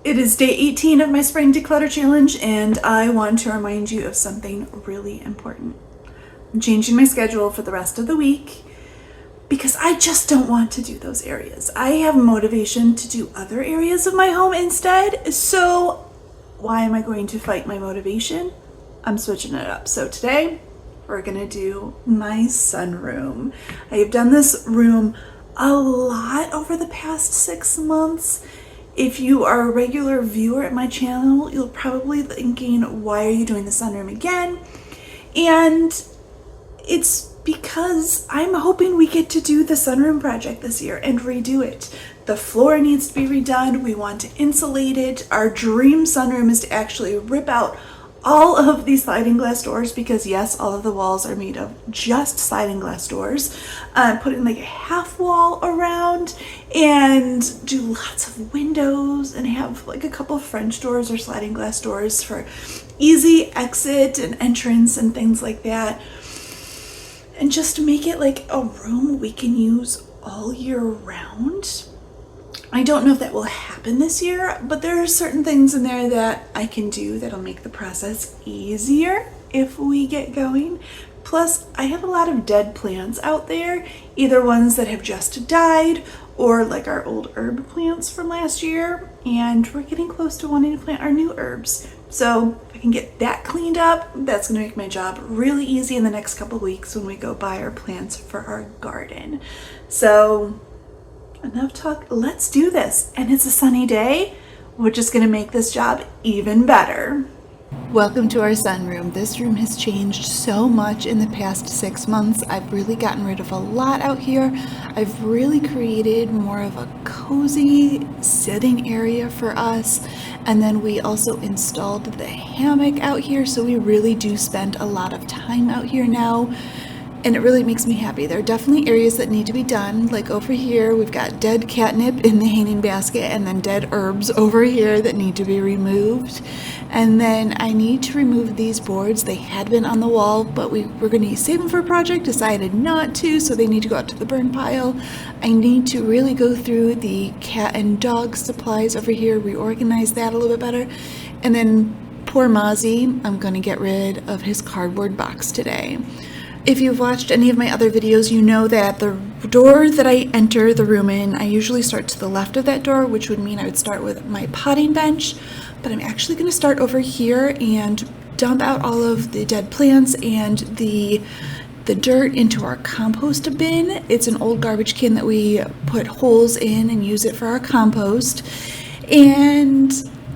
It is day 18 of my spring declutter challenge, and I want to remind you of something really important. I'm changing my schedule for the rest of the week because I just don't want to do those areas. I have motivation to do other areas of my home instead. So why am I going to fight my motivation? I'm switching it up. So today we're gonna do my sunroom. I have done this room a lot over the past 6 months. If you are a regular viewer at my channel, you'll probably be thinking, why are you doing the sunroom again? And it's because I'm hoping we get to do the sunroom project this year and redo it. The floor needs to be redone. We want to insulate it. Our dream sunroom is to actually rip out all of these sliding glass doors, because yes, all of the walls are made of just sliding glass doors. Put in like a half wall around and do lots of windows and have like a couple French doors or sliding glass doors for easy exit and entrance and things like that. And just make it like a room we can use all year round. I don't know if that will happen this year, but there are certain things in there that I can do that'll make the process easier if we get going. Plus, I have a lot of dead plants out there, either ones that have just died or like our old herb plants from last year, and we're getting close to wanting to plant our new herbs. So if I can get that cleaned up, that's gonna make my job really easy in the next couple weeks when we go buy our plants for our garden. So enough talk, let's do this. And it's a sunny day, which is gonna make this job even better. Welcome to our sunroom. This room has changed so much in the past 6 months. I've really gotten rid of a lot out here. I've really created more of a cozy sitting area for us. And then we also installed the hammock out here. So we really do spend a lot of time out here now. And it really makes me happy. There are definitely areas that need to be done. Like over here, we've got dead catnip in the hanging basket and then dead herbs over here that need to be removed. And then I need to remove these boards. They had been on the wall, but we were going to save them for a project, decided not to, so they need to go out to the burn pile. I need to really go through the cat and dog supplies over here, reorganize that a little bit better. And then poor Mozzie, I'm going to get rid of his cardboard box today. If you've watched any of my other videos, you know that the door that I enter the room in, I usually start to the left of that door, which would mean I would start with my potting bench, but I'm actually going to start over here and dump out all of the dead plants and the dirt into our compost bin. It's an old garbage can that we put holes in and use it for our compost. And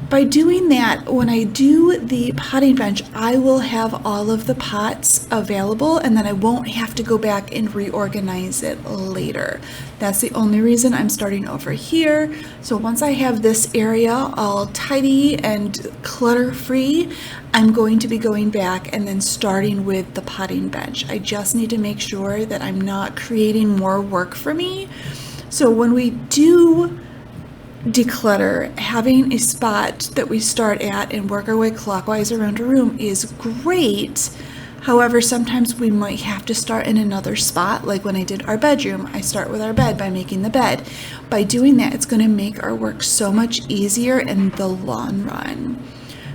by doing that, when I do the potting bench, I will have all of the pots available, and then I won't have to go back and reorganize it later. That's the only reason I'm starting over here. So once I have this area all tidy and clutter-free, I'm going to be going back and then starting with the potting bench. I just need to make sure that I'm not creating more work for me. So when we do declutter, having a spot that we start at and work our way clockwise around a room is great. However, sometimes we might have to start in another spot, like when I did our bedroom. I start with our bed by making the bed. By doing that, it's going to make our work so much easier in the long run.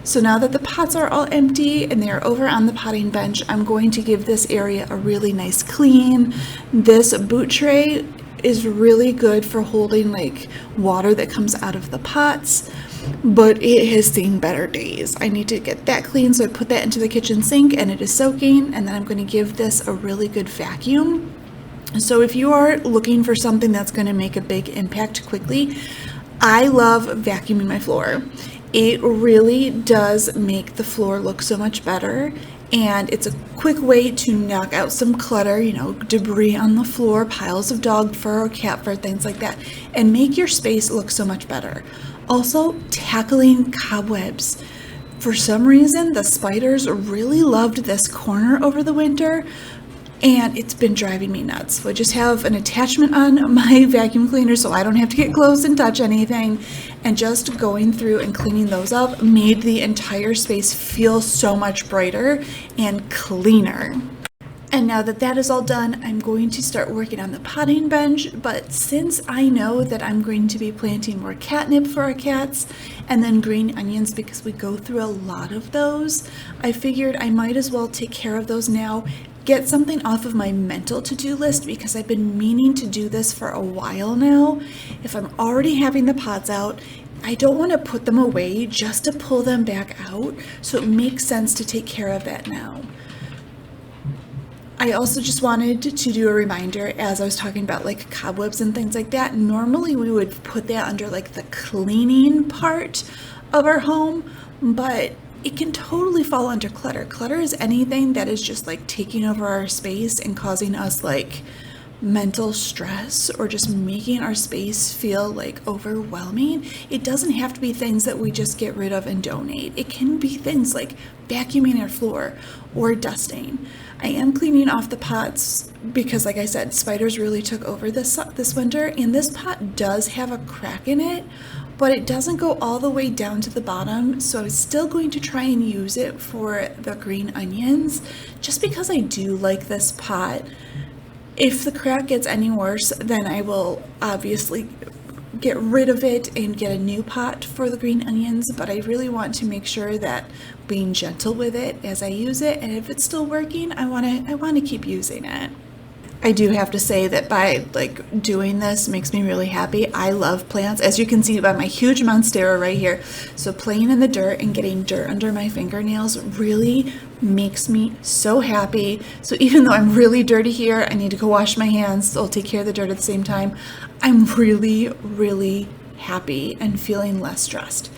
So now that the pots are all empty and they are over on the potting bench, I'm going to give this area a really nice clean. This boot tray is really good for holding like water that comes out of the pots, but it has seen better days. I need to get that clean, so I put that into the kitchen sink and it is soaking, and then I'm going to give this a really good vacuum. So if you are looking for something that's going to make a big impact quickly, I love vacuuming my floor. It really does make the floor look so much better. And it's a quick way to knock out some clutter, debris on the floor, piles of dog fur or cat fur, things like that, and make your space look so much better. Also, tackling cobwebs. For some reason, the spiders really loved this corner over the winter, and it's been driving me nuts. So I just have an attachment on my vacuum cleaner so I don't have to get close and touch anything, and just going through and cleaning those up made the entire space feel so much brighter and cleaner. And now that that is all done, I'm going to start working on the potting bench. But since I know that I'm going to be planting more catnip for our cats and then green onions because we go through a lot of those, I figured I might as well take care of those now, get something off of my mental to-do list because I've been meaning to do this for a while now. If I'm already having the pots out, I don't want to put them away just to pull them back out. So it makes sense to take care of that now. I also just wanted to do a reminder as I was talking about like cobwebs and things like that. Normally we would put that under like the cleaning part of our home, but it can totally fall under clutter. Clutter is anything that is just like taking over our space and causing us like mental stress or just making our space feel like overwhelming. It doesn't have to be things that we just get rid of and donate. It can be things like vacuuming our floor or dusting. I am cleaning off the pots because, like I said, spiders really took over this winter, and this pot does have a crack in it, but it doesn't go all the way down to the bottom, so I was still going to try and use it for the green onions just because I do like this pot. If the crack gets any worse, then I will obviously get rid of it and get a new pot for the green onions, but I really want to make sure that being gentle with it as I use it, and if it's still working, I want to keep using it. I do have to say that by like doing this makes me really happy. I love plants, as you can see by my huge monstera right here. So playing in the dirt and getting dirt under my fingernails really makes me so happy. So even though I'm really dirty here, I need to go wash my hands, so I'll take care of the dirt at the same time. I'm really, really happy and feeling less stressed.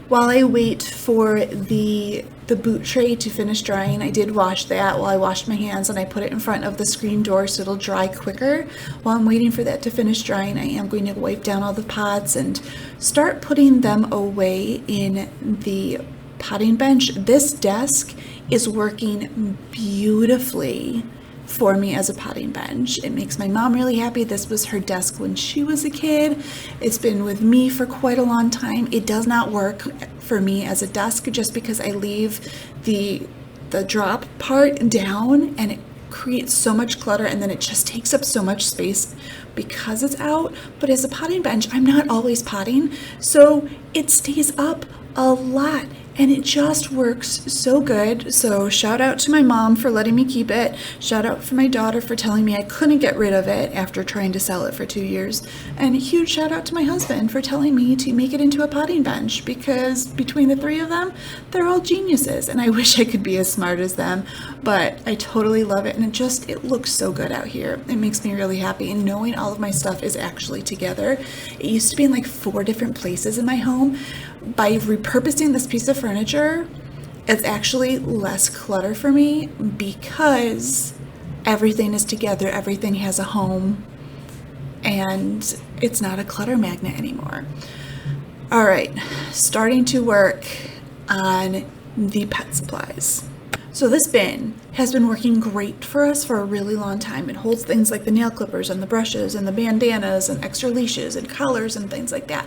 While I wait for the boot tray to finish drying, I did wash that while I washed my hands, and I put it in front of the screen door so it'll dry quicker. While I'm waiting for that to finish drying, I am going to wipe down all the pots and start putting them away in the potting bench. This desk is working beautifully for me as a potting bench. It makes my mom really happy. This was her desk when she was a kid. It's been with me for quite a long time. It does not work for me as a desk just because I leave the drop part down and it creates so much clutter, and then it just takes up so much space because it's out. But as a potting bench, I'm not always potting, so it stays up a lot. And it just works so good. So shout out to my mom for letting me keep it. Shout out for my daughter for telling me I couldn't get rid of it after trying to sell it for 2 years. And a huge shout out to my husband for telling me to make it into a potting bench, because between the three of them, they're all geniuses. And I wish I could be as smart as them, but I totally love it. And it looks so good out here. It makes me really happy. And knowing all of my stuff is actually together. It used to be in like 4 different places in my home. By repurposing this piece of furniture, it's actually less clutter for me because everything is together, everything has a home, and it's not a clutter magnet anymore. All right, starting to work on the pet supplies. So this bin has been working great for us for a really long time. It holds things like the nail clippers and the brushes and the bandanas and extra leashes and collars and things like that.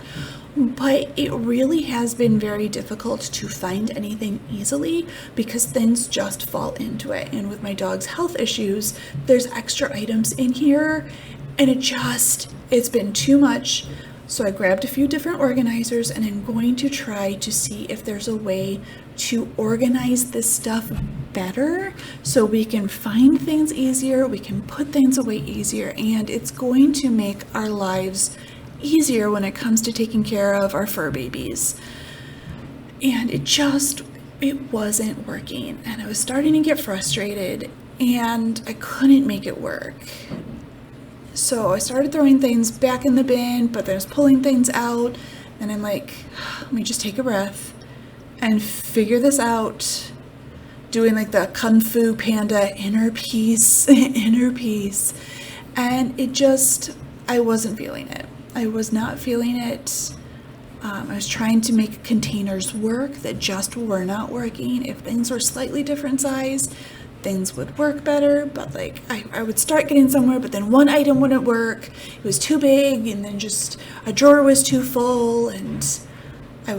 But it really has been very difficult to find anything easily because things just fall into it. And with my dog's health issues, there's extra items in here, and it's been too much. So I grabbed a few different organizers, and I'm going to try to see if there's a way to organize this stuff better so we can find things easier, we can put things away easier, and it's going to make our lives easier when it comes to taking care of our fur babies. And it wasn't working, and I was starting to get frustrated, and I couldn't make it work. So I started throwing things back in the bin, but then I was pulling things out, and I'm like, let me just take a breath and figure this out, doing like the Kung Fu Panda inner peace, and I wasn't feeling it. I was not feeling it. I was trying to make containers work that just were not working. If things were slightly different size, things would work better, but like I would start getting somewhere, but then one item wouldn't work. It was too big, and then just a drawer was too full, and I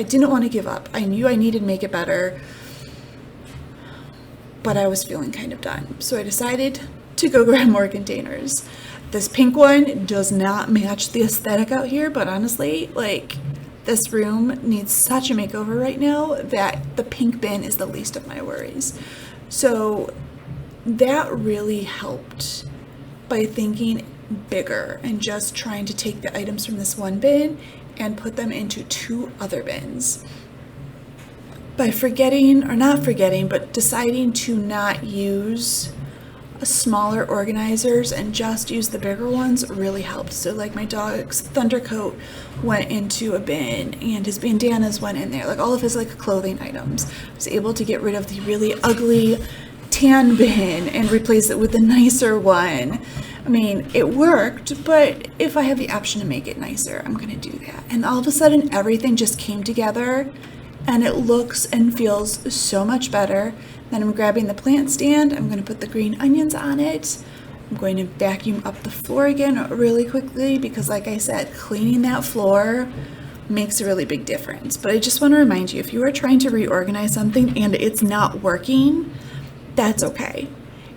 didn't want to give up. I knew I needed to make it better, but I was feeling kind of done. So I decided to go grab more containers. This pink one does not match the aesthetic out here, but honestly, like, this room needs such a makeover right now that the pink bin is the least of my worries. So that really helped by thinking bigger and just trying to take the items from this one bin and put them into 2 other bins. By deciding to not use smaller organizers and just use the bigger ones really helped. So like my dog's thunder coat went into a bin and his bandanas went in there, like all of his like clothing items. I was able to get rid of the really ugly tan bin and replace it with a nicer one. I mean, it worked, but if I have the option to make it nicer, I'm gonna do that. And all of a sudden everything just came together and it looks and feels so much better. Then I'm grabbing the plant stand. I'm going to put the green onions on it. I'm going to vacuum up the floor again really quickly because, like I said, cleaning that floor makes a really big difference. But I just want to remind you, if you are trying to reorganize something and it's not working, that's okay.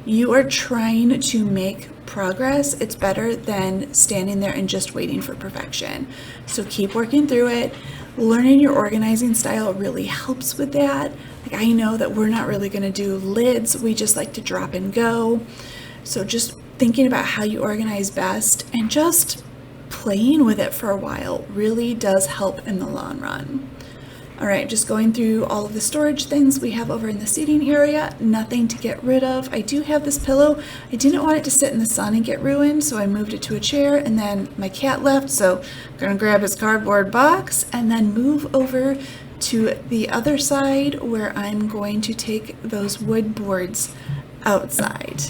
You are trying to make progress. It's better than standing there and just waiting for perfection. So keep working through it. Learning your organizing style really helps with that. Like, I know that we're not really going to do lids. We just like to drop and go. So just thinking about how you organize best and just playing with it for a while really does help in the long run. All right, just going through all of the storage things we have over in the seating area. Nothing to get rid of. I do have this pillow. I didn't want it to sit in the sun and get ruined, so I moved it to a chair, and then my cat left, so I'm gonna grab his cardboard box and then move over to the other side where I'm going to take those wood boards outside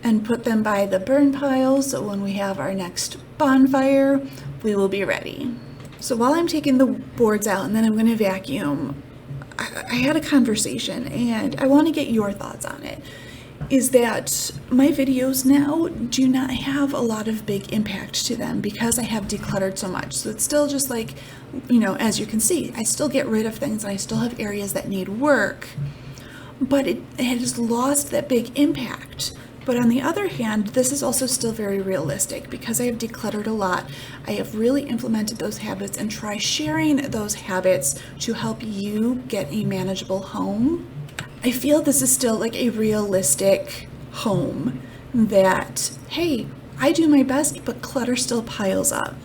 and put them by the burn pile, so when we have our next bonfire, we will be ready. So while I'm taking the boards out and then I'm going to vacuum, I had a conversation and I want to get your thoughts on it. Is that my videos now do not have a lot of big impact to them because I have decluttered so much. So it's still just like, you know, as you can see, I still get rid of things and I still have areas that need work, but it has lost that big impact. But on the other hand, this is also still very realistic because I have decluttered a lot. I have really implemented those habits and try sharing those habits to help you get a manageable home. I feel this is still like a realistic home that, hey, I do my best, but clutter still piles up.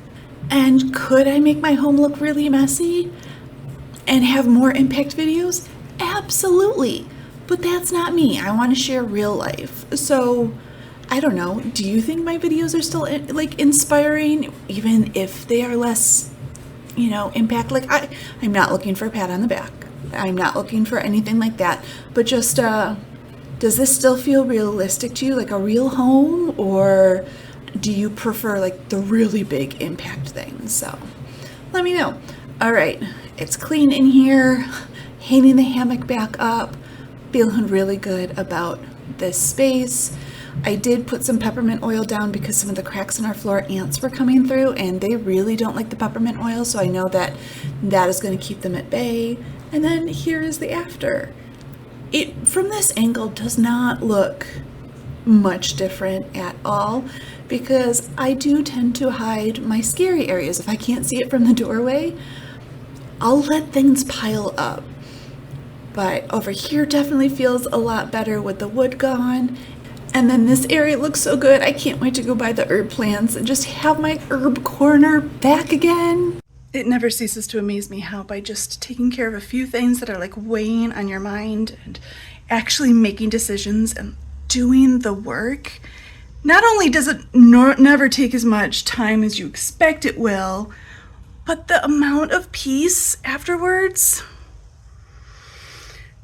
And could I make my home look really messy and have more impact videos? Absolutely. But that's not me. I want to share real life. So I don't know. Do you think my videos are still like inspiring, even if they are less, you know, impact? Like I'm not looking for a pat on the back. I'm not looking for anything like that. But just, does this still feel realistic to you, like a real home, or do you prefer like the really big impact things? So let me know. All right, it's clean in here. Hanging the hammock back up. Feeling really good about this space. I did put some peppermint oil down because some of the cracks in our floor, ants were coming through and they really don't like the peppermint oil, so I know that that is going to keep them at bay. And then here is the after. It, from this angle, does not look much different at all because I do tend to hide my scary areas. If I can't see it from the doorway, I'll let things pile up. But over here definitely feels a lot better with the wood gone. And then this area looks so good. I can't wait to go buy the herb plants and just have my herb corner back again. It never ceases to amaze me how by just taking care of a few things that are like weighing on your mind and actually making decisions and doing the work, not only does it never take as much time as you expect it will, but the amount of peace afterwards,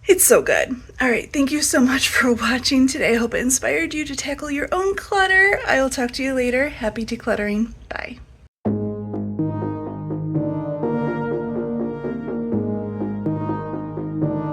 it's so good. All right, thank you so much for watching today. I hope it inspired you to tackle your own clutter. I will talk to you later. Happy decluttering. Bye.